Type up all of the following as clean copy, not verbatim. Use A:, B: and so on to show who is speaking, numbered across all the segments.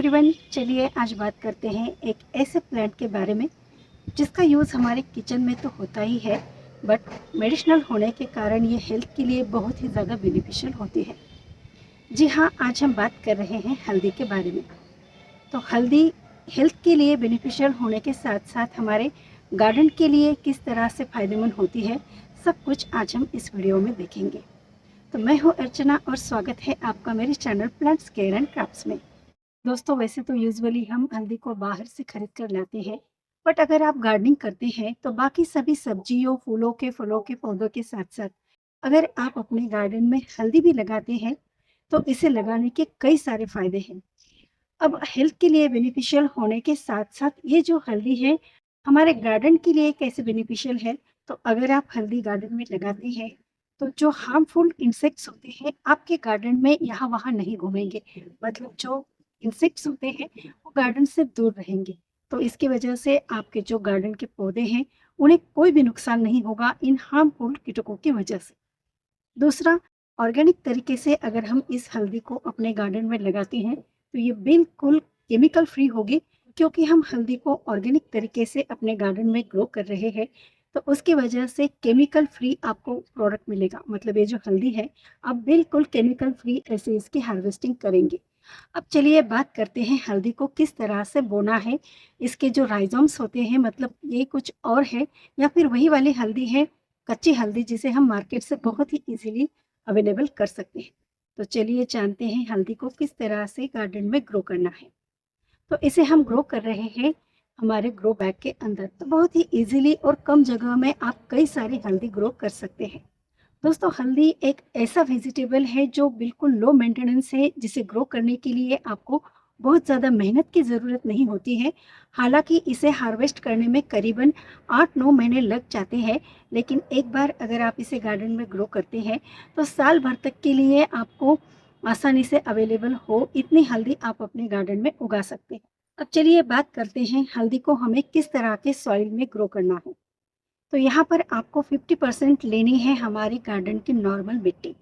A: Everyone, चलिए आज बात करते हैं एक ऐसे प्लांट के बारे में जिसका यूज़ हमारे किचन में तो होता ही है, बट मेडिसिनल होने के कारण ये हेल्थ के लिए बहुत ही ज़्यादा बेनिफिशियल होती है। जी हाँ, आज हम बात कर रहे हैं हल्दी के बारे में। तो हल्दी हेल्थ के लिए बेनिफिशियल होने के साथ साथ हमारे गार्डन के लिए किस तरह से फ़ायदेमंद होती है, सब कुछ आज हम इस वीडियो में देखेंगे। तो मैं हूँ अर्चना और स्वागत है आपका मेरे channel plants care and crafts में। दोस्तों, वैसे तो यूजुअली हम हल्दी को बाहर से खरीद कर लाते हैं, बट अगर आप गार्डनिंग करते हैं तो बाकी सभी सब्जियों, फलों के पौधों के साथ साथ अगर आप अपने गार्डन में हल्दी भी लगाते हैं तो इसे लगाने के कई सारे फायदे हैं। अब हेल्थ के लिए बेनिफिशियल होने के साथ साथ ये जो हल्दी है हमारे गार्डन के लिए कैसे बेनिफिशियल है, तो अगर आप हल्दी गार्डन में लगाते हैं तो जो हार्मफुल इंसेक्ट्स होते हैं आपके गार्डन में यहाँ वहाँ नहीं घूमेंगे। मतलब जो इंसेक्ट्स होते हैं वो गार्डन से दूर रहेंगे, तो इसकी वजह से आपके जो गार्डन के पौधे हैं उन्हें कोई भी नुकसान नहीं होगा इन हार्मफुल कीटकों की वजह से। दूसरा, ऑर्गेनिक तरीके से अगर हम इस हल्दी को अपने गार्डन में लगाते हैं तो ये बिल्कुल केमिकल फ्री होगी, क्योंकि हम हल्दी को ऑर्गेनिक तरीके से अपने गार्डन में ग्रो कर रहे हैं, तो उसकी वजह से केमिकल फ्री आपको प्रोडक्ट मिलेगा। मतलब ये जो हल्दी है आप बिल्कुल केमिकल फ्री ऐसे इसकी हार्वेस्टिंग करेंगे। अब चलिए बात करते हैं हल्दी को किस तरह से बोना है। इसके जो राइजोम्स होते हैं, मतलब ये कुछ और है या फिर वही वाली हल्दी है, कच्ची हल्दी, जिसे हम मार्केट से बहुत ही इजीली अवेलेबल कर सकते हैं। तो चलिए जानते हैं हल्दी को किस तरह से गार्डन में ग्रो करना है। तो इसे हम ग्रो कर रहे हैं हमारे ग्रो बैग के अंदर। तो बहुत ही इजीली और कम जगह में आप कई सारी हल्दी ग्रो कर सकते हैं। दोस्तों, हल्दी एक ऐसा वेजिटेबल है जो बिल्कुल लो मेंटेनेंस है, जिसे ग्रो करने के लिए आपको बहुत ज़्यादा मेहनत की ज़रूरत नहीं होती है। हालांकि इसे हार्वेस्ट करने में करीबन 8-9 महीने लग जाते हैं, लेकिन एक बार अगर आप इसे गार्डन में ग्रो करते हैं तो साल भर तक के लिए आपको आसानी से अवेलेबल हो इतनी हल्दी आप अपने गार्डन में उगा सकते हैं। अब चलिए बात करते हैं हल्दी को हमें किस तरह के सॉइल में ग्रो करना है। तो यहाँ पर आपको 50% लेनी है हमारी गार्डन की नॉर्मल मिट्टी।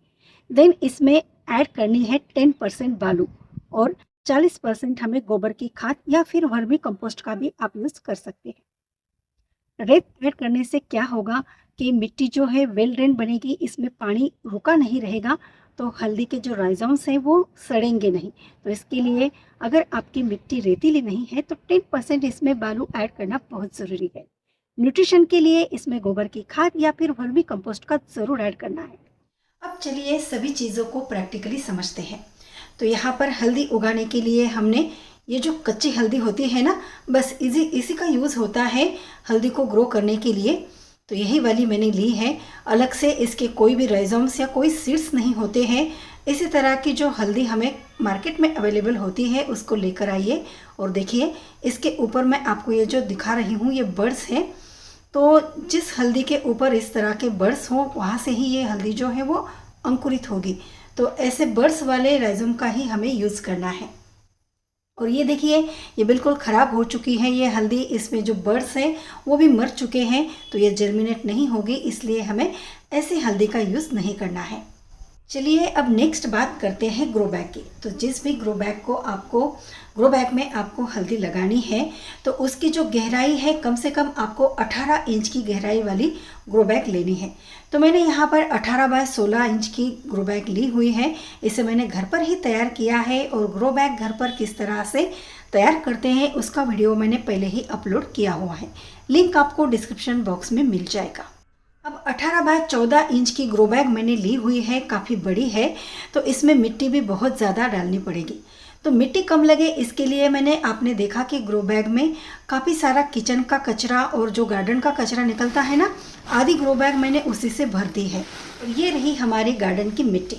A: देन इसमें ऐड करनी है 10% बालू और 40% हमें गोबर की खाद या फिर वर्मी कंपोस्ट का भी आप यूज कर सकते हैं। रेत ऐड करने से क्या होगा कि मिट्टी जो है वेल ड्रेन बनेगी, इसमें पानी रुका नहीं रहेगा, तो हल्दी के जो राइजोम्स हैं वो सड़ेंगे नहीं। तो इसके लिए अगर आपकी मिट्टी रेतीली नहीं है तो 10% इसमें बालू ऐड करना बहुत ज़रूरी है। न्यूट्रिशन के लिए इसमें गोबर की खाद या फिर वर्मी कंपोस्ट का जरूर ऐड करना है। अब चलिए सभी चीज़ों को प्रैक्टिकली समझते हैं। तो यहाँ पर हल्दी उगाने के लिए हमने ये जो कच्ची हल्दी होती है ना, बस इसी का यूज़ होता है हल्दी को ग्रो करने के लिए। तो यही वाली मैंने ली है। अलग से इसके कोई भी राइजोम्स या कोई सीड्स नहीं होते हैं। इसी तरह की जो हल्दी हमें मार्केट में अवेलेबल होती है उसको लेकर आइए और देखिए, इसके ऊपर मैं आपको ये जो दिखा रही हूँ ये बर्ड्स हैं। तो जिस हल्दी के ऊपर इस तरह के बर्ड्स हों वहाँ से ही ये हल्दी जो है वो अंकुरित होगी। तो ऐसे बर्ड्स वाले राइजोम का ही हमें यूज़ करना है। और ये देखिए, ये बिल्कुल ख़राब हो चुकी है ये हल्दी। इसमें जो बर्ड्स हैं वो भी मर चुके हैं, तो ये जर्मिनेट नहीं होगी, इसलिए हमें ऐसी हल्दी का यूज़ नहीं करना है। चलिए अब नेक्स्ट बात करते हैं ग्रो बैग की। तो जिस भी ग्रो बैग में आपको हल्दी लगानी है तो उसकी जो गहराई है, कम से कम आपको 18 इंच की गहराई वाली ग्रो बैग लेनी है। तो मैंने यहाँ पर 18 बाय 16 इंच की ग्रो बैग ली हुई है। इसे मैंने घर पर ही तैयार किया है और ग्रो बैग घर पर किस तरह से तैयार करते हैं उसका वीडियो मैंने पहले ही अपलोड किया हुआ है, लिंक आपको डिस्क्रिप्शन बॉक्स में मिल जाएगा। अब 18 बाय 14 इंच की ग्रो बैग मैंने ली हुई है, काफ़ी बड़ी है, तो इसमें मिट्टी भी बहुत ज़्यादा डालनी पड़ेगी। तो मिट्टी कम लगे इसके लिए आपने देखा कि ग्रो बैग में काफ़ी सारा किचन का कचरा और जो गार्डन का कचरा निकलता है ना, आधी ग्रो बैग मैंने उसी से भर दी है। और ये रही हमारी गार्डन की मिट्टी।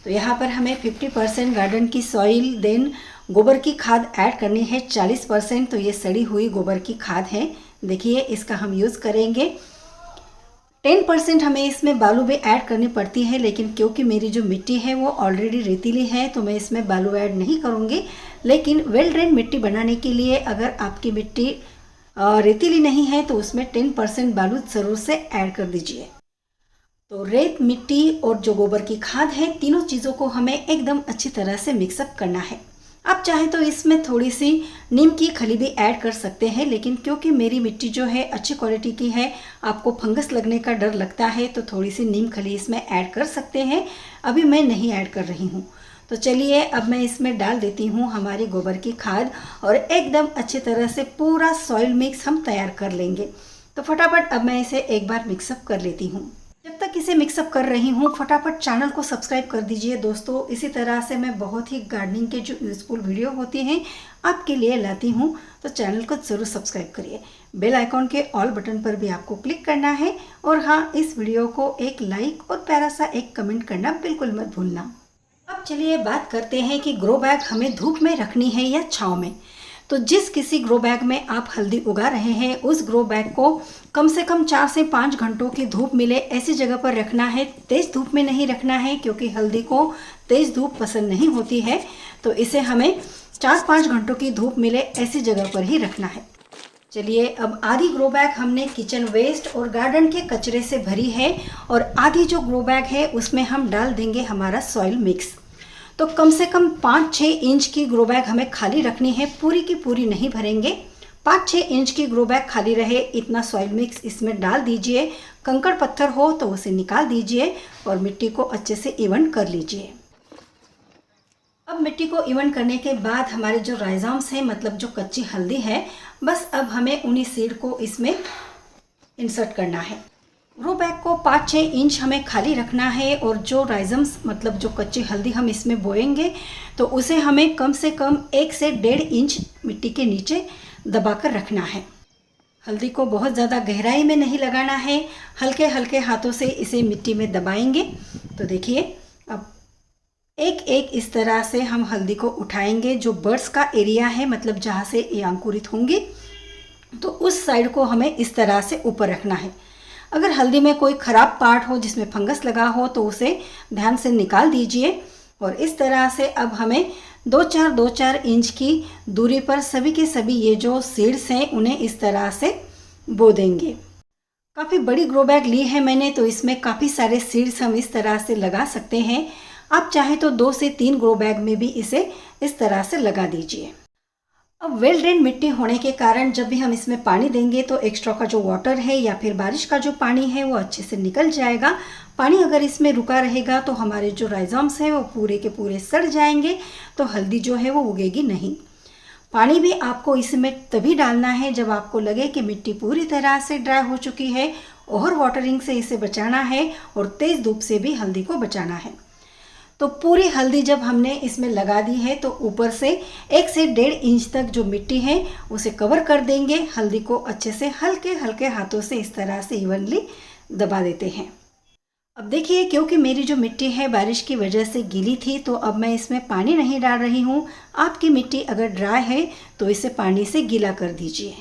A: तो यहाँ पर हमें 50% गार्डन की सॉइल, देन गोबर की खाद ऐड करनी है 40%। तो ये सड़ी हुई गोबर की खाद है, देखिए इसका हम यूज़ करेंगे। 10% हमें इसमें बालू भी ऐड करनी पड़ती है, लेकिन क्योंकि मेरी जो मिट्टी है वो ऑलरेडी रेतीली है तो मैं इसमें बालू ऐड नहीं करूँगी। लेकिन वेल ड्रेन मिट्टी बनाने के लिए अगर आपकी मिट्टी रेतीली नहीं है तो उसमें 10% बालू ज़रूर से ऐड कर दीजिए। तो रेत, मिट्टी और जो गोबर की खाद है, तीनों चीज़ों को हमें एकदम अच्छी तरह से मिक्सअप करना है। आप चाहें तो इसमें थोड़ी सी नीम की खली भी ऐड कर सकते हैं, लेकिन क्योंकि मेरी मिट्टी जो है अच्छी क्वालिटी की है, आपको फंगस लगने का डर लगता है तो थोड़ी सी नीम खली इसमें ऐड कर सकते हैं। अभी मैं नहीं ऐड कर रही हूँ। तो चलिए अब मैं इसमें डाल देती हूँ हमारी गोबर की खाद और एकदम अच्छी तरह से पूरा सॉइल मिक्स हम तैयार कर लेंगे। तो फटाफट अब मैं इसे एक बार मिक्सअप कर लेती हूँ। जब तक इसे मिक्सअप कर रही हूँ, फटाफट चैनल को सब्सक्राइब कर दीजिए दोस्तों। इसी तरह से मैं बहुत ही गार्डनिंग के जो यूज़फुल वीडियो होती हैं आपके लिए लाती हूँ, तो चैनल को ज़रूर सब्सक्राइब करिए। बेल आइकॉन के ऑल बटन पर भी आपको क्लिक करना है और हाँ, इस वीडियो को एक लाइक और प्यारा सा एक कमेंट करना बिल्कुल मत भूलना। अब चलिए बात करते हैं कि ग्रो बैग हमें धूप में रखनी है या छाँव में। तो जिस किसी ग्रो बैग में आप हल्दी उगा रहे हैं, उस ग्रो बैग को कम से कम 4 से 5 घंटों की धूप मिले ऐसी जगह पर रखना है। तेज़ धूप में नहीं रखना है, क्योंकि हल्दी को तेज़ धूप पसंद नहीं होती है। तो इसे हमें 4-5 घंटों की धूप मिले ऐसी जगह पर ही रखना है। चलिए अब आधी ग्रो बैग हमने किचन वेस्ट और गार्डन के कचरे से भरी है और आधी जो ग्रो बैग है उसमें हम डाल देंगे हमारा सॉइल मिक्स। तो कम से कम 5-6 इंच की ग्रो बैग हमें खाली रखनी है, पूरी की पूरी नहीं भरेंगे। 5-6 इंच की ग्रो बैग खाली रहे इतना सॉइल मिक्स इसमें डाल दीजिए। कंकड़ पत्थर हो तो उसे निकाल दीजिए और मिट्टी को अच्छे से इवन कर लीजिए। अब मिट्टी को इवन करने के बाद हमारे जो राइजोम्स हैं, मतलब जो कच्ची हल्दी है, बस अब हमें उन्हीं सीड को इसमें इंसर्ट करना है। ग्रो बैग को 5-6 इंच हमें खाली रखना है और जो राइजम्स मतलब जो कच्ची हल्दी हम इसमें बोएंगे तो उसे हमें कम से कम 1 से 1.5 इंच मिट्टी के नीचे दबाकर रखना है। हल्दी को बहुत ज़्यादा गहराई में नहीं लगाना है, हल्के हल्के हाथों से इसे मिट्टी में दबाएंगे। तो देखिए अब एक एक इस तरह से हम हल्दी को उठाएंगे। जो बर्ड्स का एरिया है, मतलब जहाँ से ये अंकुरित होंगे, तो उस साइड को हमें इस तरह से ऊपर रखना है। अगर हल्दी में कोई ख़राब पार्ट हो जिसमें फंगस लगा हो तो उसे ध्यान से निकाल दीजिए। और इस तरह से अब हमें 2-4 इंच की दूरी पर सभी के सभी ये जो सीड्स हैं उन्हें इस तरह से बो देंगे। काफ़ी बड़ी ग्रो बैग ली है मैंने, तो इसमें काफ़ी सारे सीड्स हम इस तरह से लगा सकते हैं। आप चाहें तो 2 से 3 ग्रो बैग में भी इसे इस तरह से लगा दीजिए। अब वेल ड्रेन मिट्टी होने के कारण जब भी हम इसमें पानी देंगे तो एक्स्ट्रा का जो वाटर है या फिर बारिश का जो पानी है वो अच्छे से निकल जाएगा। पानी अगर इसमें रुका रहेगा तो हमारे जो राइजोम्स हैं वो पूरे के पूरे सड़ जाएंगे, तो हल्दी जो है वो उगेगी नहीं। पानी भी आपको इसमें तभी डालना है जब आपको लगे कि मिट्टी पूरी तरह से ड्राई हो चुकी है। ओवर वाटरिंग से इसे बचाना है और तेज़ धूप से भी हल्दी को बचाना है। तो पूरी हल्दी जब हमने इसमें लगा दी है तो ऊपर से 1 से 1.5 इंच तक जो मिट्टी है उसे कवर कर देंगे। हल्दी को अच्छे से हल्के हल्के हाथों से इस तरह से इवनली दबा देते हैं। अब देखिए, क्योंकि मेरी जो मिट्टी है बारिश की वजह से गीली थी, तो अब मैं इसमें पानी नहीं डाल रही हूँ। आपकी मिट्टी अगर ड्राई है तो इसे पानी से गीला कर दीजिए।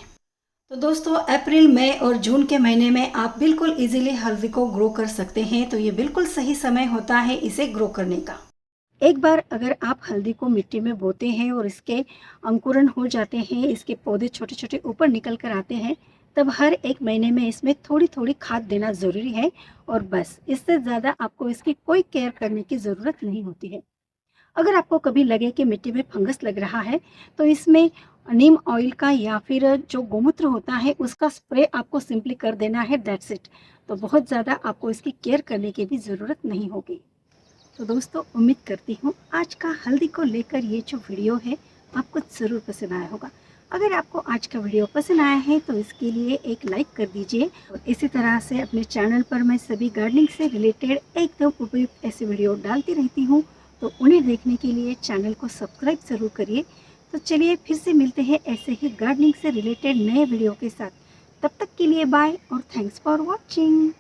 A: तो दोस्तों, अप्रैल, मई और जून के महीने में आप बिल्कुल इजीली हल्दी को ग्रो कर सकते हैं। तो ये बिल्कुल सही समय होता है इसे ग्रो करने का। एक बार अगर आप हल्दी को मिट्टी में बोते हैं और इसके अंकुरण हो जाते हैं, इसके पौधे छोटे छोटे ऊपर निकल कर आते हैं, तब हर 1 महीने में इसमें थोड़ी थोड़ी खाद देना ज़रूरी है। और बस, इससे ज़्यादा आपको इसकी कोई केयर करने की ज़रूरत नहीं होती है। अगर आपको कभी लगे कि मिट्टी में फंगस लग रहा है तो इसमें नीम ऑयल का या फिर जो गोमूत्र होता है उसका स्प्रे आपको सिंपली कर देना है, दैट्स इट। तो बहुत ज़्यादा आपको इसकी केयर करने की भी ज़रूरत नहीं होगी। तो दोस्तों, उम्मीद करती हूँ आज का हल्दी को लेकर ये जो वीडियो है आपको ज़रूर पसंद आया होगा। अगर आपको आज का वीडियो पसंद आया है तो इसके लिए एक लाइक कर दीजिए। और इसी तरह से अपने चैनल पर मैं सभी गार्डनिंग से रिलेटेड एकदम उपयुक्त ऐसे वीडियो डालती रहती हूँ, तो उन्हें देखने के लिए चैनल को सब्सक्राइब ज़रूर करिए। तो चलिए फिर से मिलते हैं ऐसे ही गार्डनिंग से रिलेटेड नए वीडियो के साथ। तब तक के लिए बाय और थैंक्स फॉर वॉचिंग।